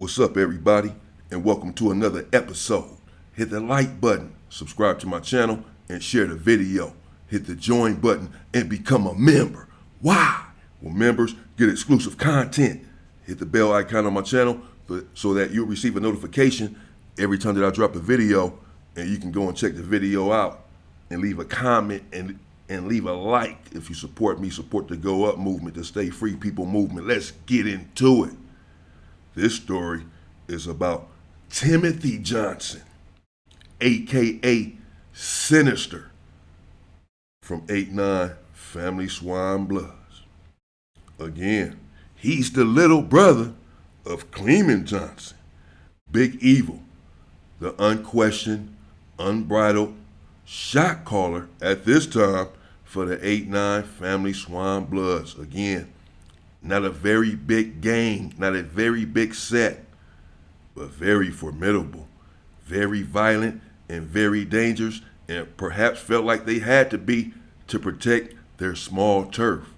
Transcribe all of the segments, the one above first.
What's up, everybody, and welcome to another episode. Hit the like button, subscribe to my channel, and share the video. Hit the join button and become a member. Why? Well, members get exclusive content. Hit the bell icon on my channel so that you'll receive a notification every time that I drop a video, and you can go and check the video out and leave a comment and leave a like if you support me, support the Go Up movement, the Stay Free People movement. Let's get into it. This story is about Timothy Johnson, aka Sinister, from 8-9 Family SWAN BLOODS. Again, he's the little brother of Clemen Johnson, Big Evil, the unquestioned, unbridled shot caller at this time for the 8-9 Family SWAN BLOODS. Again, not a very big gang, not a very big set, but very formidable, very violent, and very dangerous, and perhaps felt like they had to be to protect their small turf.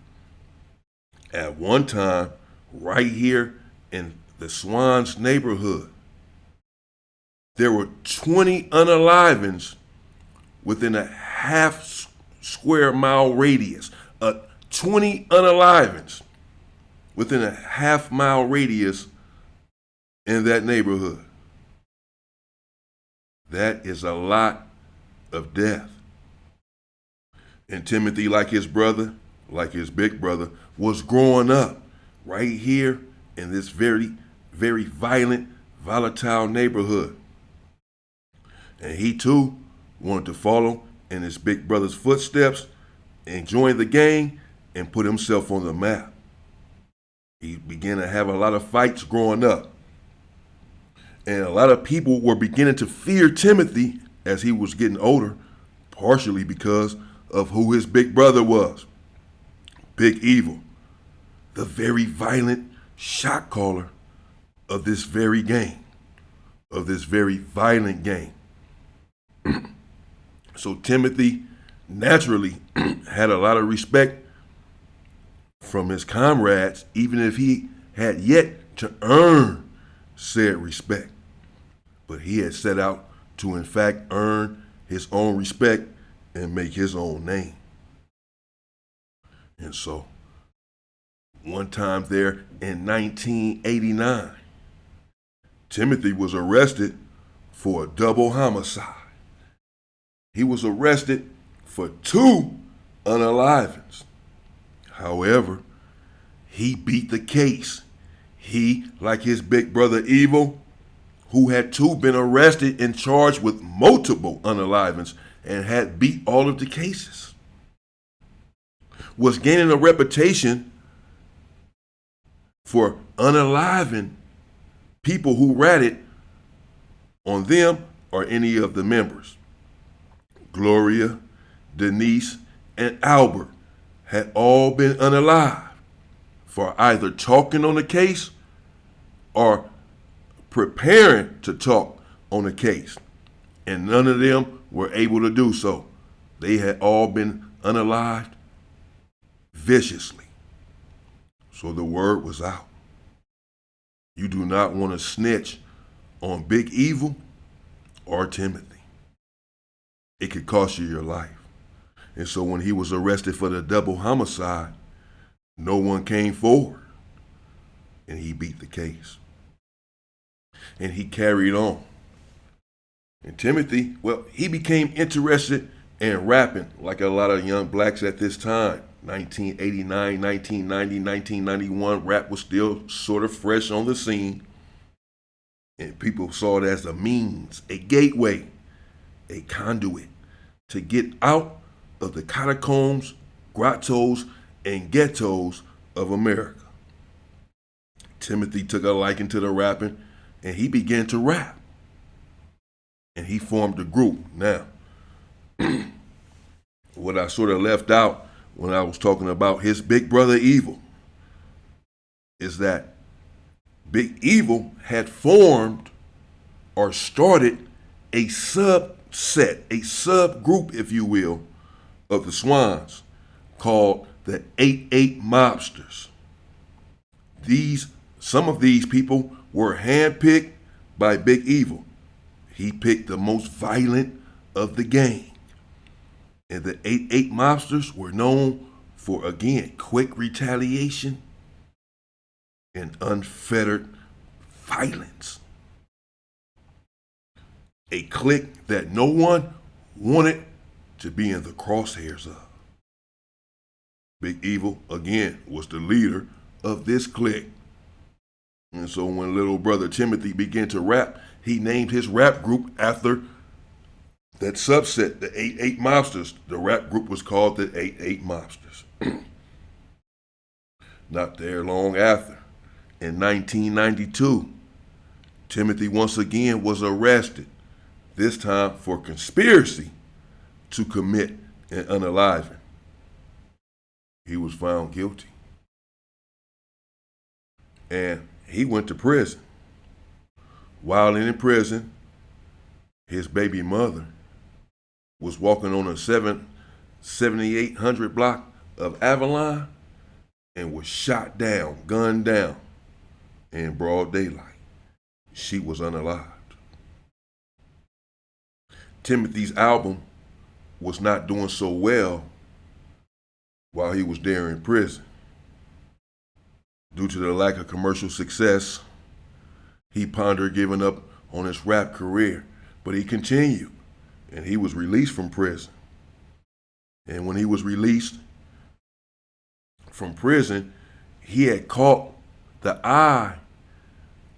At one time, right here in the SWAN's neighborhood, there were 20 unalivings within a half square mile radius. 20 unalivings within a half-mile radius in that neighborhood. That is a lot of death. And Timothy, like his brother, like his big brother, was growing up right here in this very, very violent, volatile neighborhood. And he too wanted to follow in his big brother's footsteps and join the gang and put himself on the map. He began to have a lot of fights growing up. And a lot of people were beginning to fear Timothy as he was getting older, partially because of who his big brother was. Big Evil, the very violent shot caller of this very gang, of this very violent gang. So Timothy naturally had a lot of respect from his comrades, even if he had yet to earn said respect. But he had set out to, in fact, earn his own respect and make his own name. And so, one time there in 1989, Timothy was arrested for a double homicide. He was arrested for 2 unalivings. However, he beat the case. He, like his big brother Evil, who had too been arrested and charged with multiple unalivings and had beat all of the cases, was gaining a reputation for unaliving people who ratted on them or any of the members. Gloria, Denise, and Albert had all been unalived for either talking on the case or preparing to talk on the case, and none of them were able to do so. They had all been unalived viciously. So the word was out. You do not want to snitch on Big Evil or Timothy. It could cost you your life. And so when he was arrested for the double homicide, no one came forward, and he beat the case. And he carried on. And Timothy, well, he became interested in rapping like a lot of young blacks at this time. 1989, 1990, 1991, rap was still sort of fresh on the scene. And people saw it as a means, a gateway, a conduit to get out of the catacombs, grottos, and ghettos of America. Timothy took a liking to the rapping, and he began to rap. And he formed a group. Now, what I sort of left out when I was talking about his big brother Evil is that Big Evil had formed or started a subset, a subgroup, if you will, of the SWANs called the 8-8 Mobsters. Some of these people were handpicked by Big Evil. He picked the most violent of the gang. And the 8-8 mobsters were known for, again, quick retaliation and unfettered violence. A clique that no one wanted to be in the crosshairs of. Big Evil, again, was the leader of this clique. And so when little brother Timothy began to rap, he named his rap group after that subset, the 8-8 mobsters. The rap group was called the 8-8 mobsters. Not there long after, in 1992, Timothy once again was arrested, this time for conspiracy to commit an unaliving. He was found guilty. And he went to prison. While in prison, his baby mother was walking on a 7800 block of Avalon and was shot down, gunned down in broad daylight. She was unalived. Timothy's album was not doing so well while he was there in prison. Due to the lack of commercial success, he pondered giving up on his rap career, but he continued, and he was released from prison. And when he was released from prison, he had caught the eye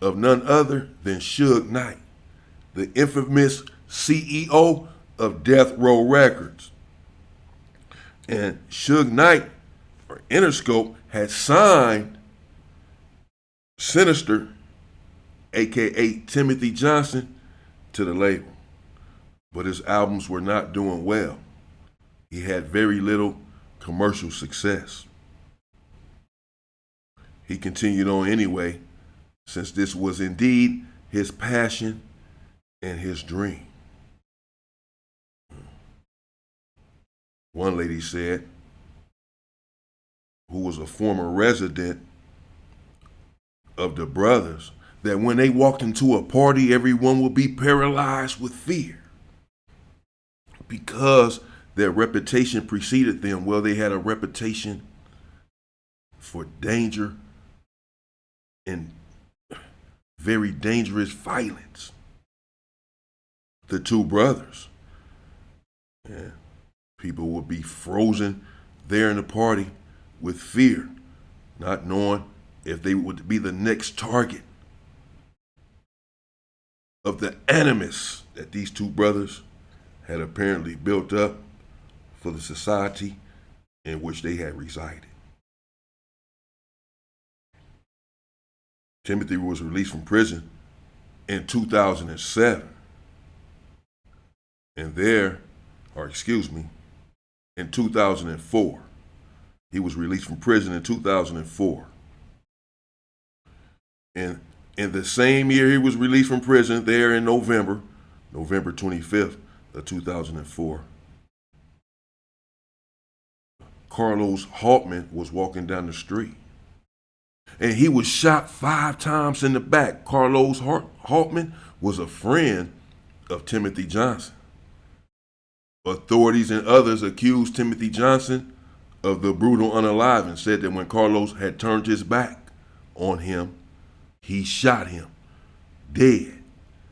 of none other than Suge Knight, the infamous CEO of Death Row Records. And Suge Knight, or Interscope, had signed Sinister, aka Timothy Johnson, to the label. But his albums were not doing well. He had very little commercial success. He continued on anyway, since this was indeed his passion and his dream. One lady said, who was a former resident of the brothers, that when they walked into a party, everyone would be paralyzed with fear because their reputation preceded them. Well, they had a reputation for danger and very dangerous violence. The two brothers. Yeah. People would be frozen there in the party with fear, not knowing if they would be the next target of the animus that these two brothers had apparently built up for the society in which they had resided. Timothy was released from prison in 2007. And in 2004. He was released from prison in 2004. And in the same year he was released from prison, there in November 25th of 2004, Carlos Haltman was walking down the street. And he was shot 5 times in the back. Carlos Haltman was a friend of Timothy Johnson. Authorities and others accused Timothy Johnson of the brutal unaliving and said that when Carlos had turned his back on him, he shot him dead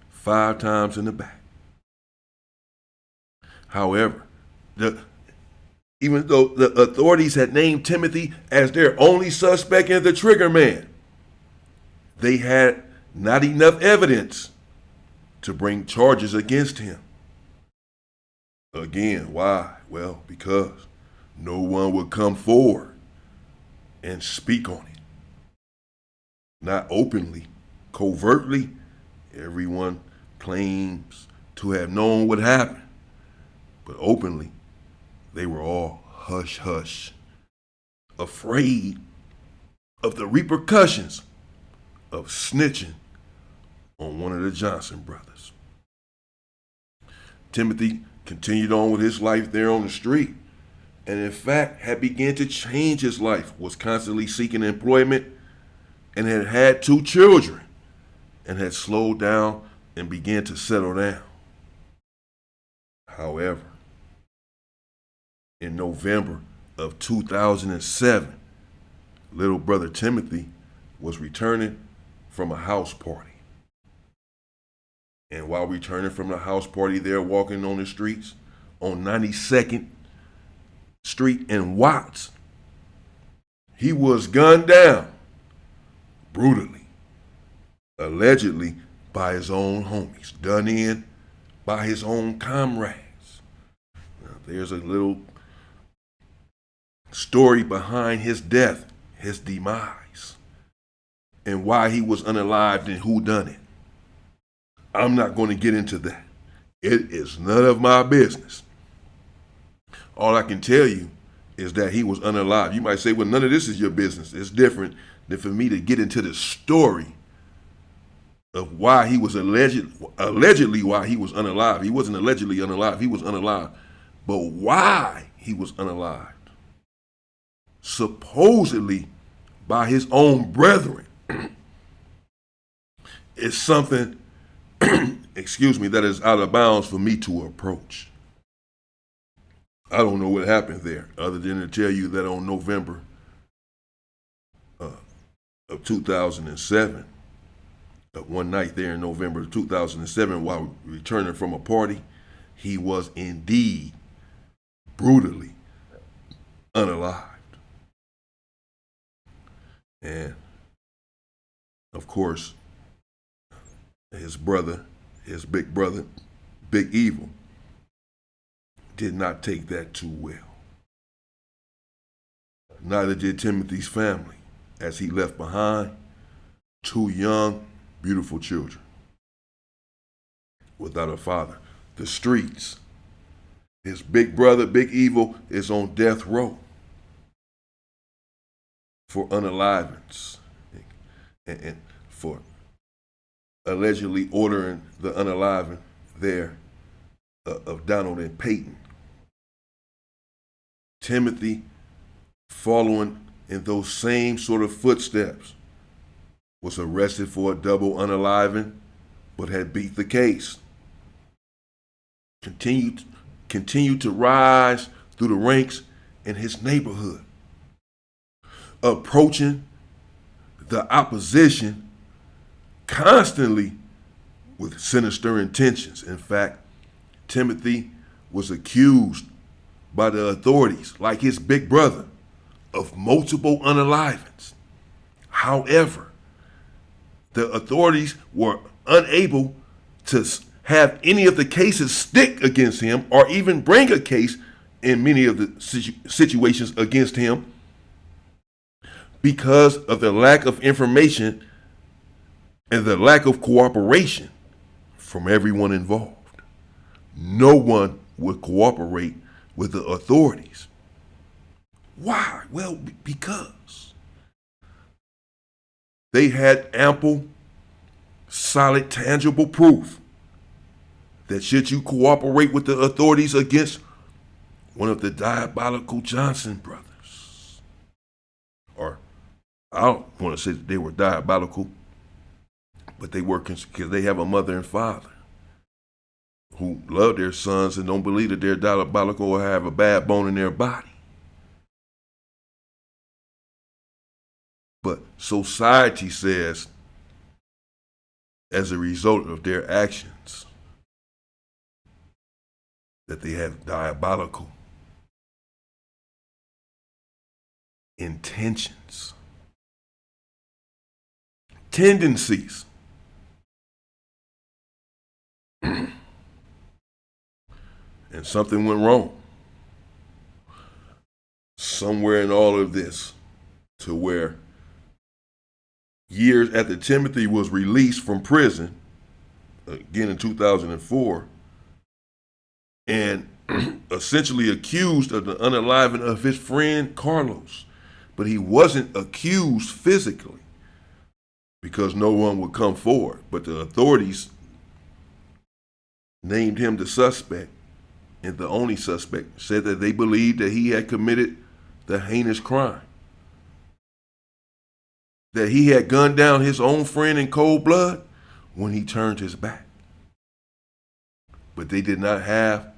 5 times in the back. However, even though the authorities had named Timothy as their only suspect in the trigger man, they had not enough evidence to bring charges against him. Again, why? Well, because no one would come forward and speak on it. Not openly, covertly, everyone claims to have known what happened. But openly, they were all hush-hush, afraid of the repercussions of snitching on one of the Johnson brothers. Timothy continued on with his life there on the street, and in fact had begun to change his life, was constantly seeking employment, and had 2 children. and had slowed down and began to settle down. However, in November of 2007, little brother Timothy was returning from a house party. And while returning from the house party, they're walking on the streets on 92nd Street in Watts. He was gunned down brutally, allegedly by his own homies, done in by his own comrades. Now, there's a little story behind his death, his demise, and why he was unalived and who done it. I'm not going to get into that. It is none of my business. All I can tell you is that he was unalived. You might say, well, none of this is your business. It's different than for me to get into the story of why he was allegedly why he was unalived. He wasn't allegedly unalived. He was unalived. But why he was unalived, supposedly by his own brethren, is something that is out of bounds for me to approach. I don't know what happened there, other than to tell you that on November of 2007, one night there in November of 2007, while returning from a party, he was indeed brutally unalived. And of course, his brother, his big brother, Big Evil, did not take that too well. Neither did Timothy's family, as he left behind two young, beautiful children without a father. The streets, his big brother, Big Evil, is on death row for unalivings and for allegedly ordering the unaliving there of Donald and Peyton. Timothy, following in those same sort of footsteps, was arrested for a double unaliving, but had beat the case. Continued to rise through the ranks in his neighborhood, approaching the opposition constantly with sinister intentions. In fact, Timothy was accused by the authorities, like his big brother, of multiple unalivings. However, the authorities were unable to have any of the cases stick against him or even bring a case in many of the situations against him because of the lack of information and the lack of cooperation from everyone involved. No one would cooperate with the authorities. Why? Well, because they had ample, solid, tangible proof that should you cooperate with the authorities against one of the diabolical Johnson brothers, or I don't want to say that they were diabolical, but they were, because they have a mother and father who love their sons and don't believe that they're diabolical or have a bad bone in their body. But society says, as a result of their actions, that they have diabolical intentions, tendencies. And something went wrong somewhere in all of this, to where years after Timothy was released from prison, again in 2004, and essentially accused of the unaliving of his friend Carlos. But he wasn't accused physically because no one would come forward. But the authorities named him the suspect, and the only suspect, said that they believed that he had committed the heinous crime, that he had gunned down his own friend in cold blood when he turned his back. But they did not have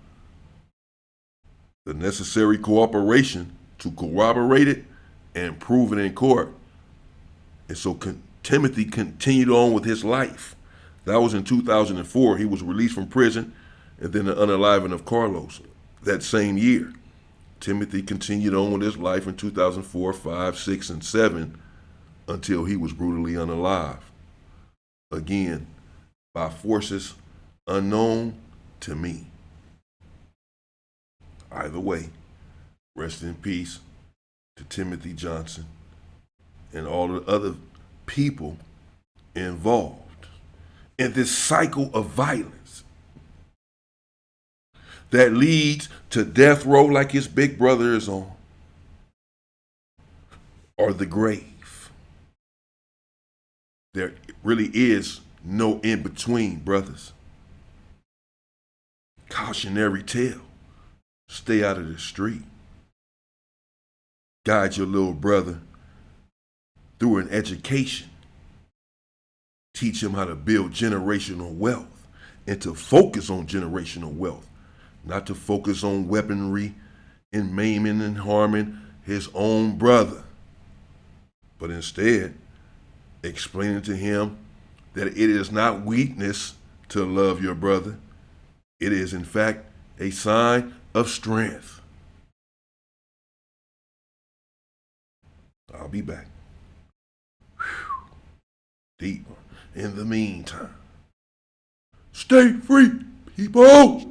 the necessary cooperation to corroborate it and prove it in court. And so Timothy continued on with his life. That was in 2004. He was released from prison, and then the unaliving of Carlos that same year. Timothy continued on with his life in 2004, 5, 6, and 7 until he was brutally unalive. Again, by forces unknown to me. Either way, rest in peace to Timothy Johnson and all the other people involved in this cycle of violence that leads to death row like his big brother is on, or the grave. There really is no in between, brothers. Cautionary tale: stay out of the street. Guide your little brother through an education. Teach him how to build generational wealth and to focus on generational wealth, not to focus on weaponry and maiming and harming his own brother, but instead explaining to him that it is not weakness to love your brother. It is, in fact, a sign of strength. I'll be back. Whew. Deep. In the meantime, stay free, people!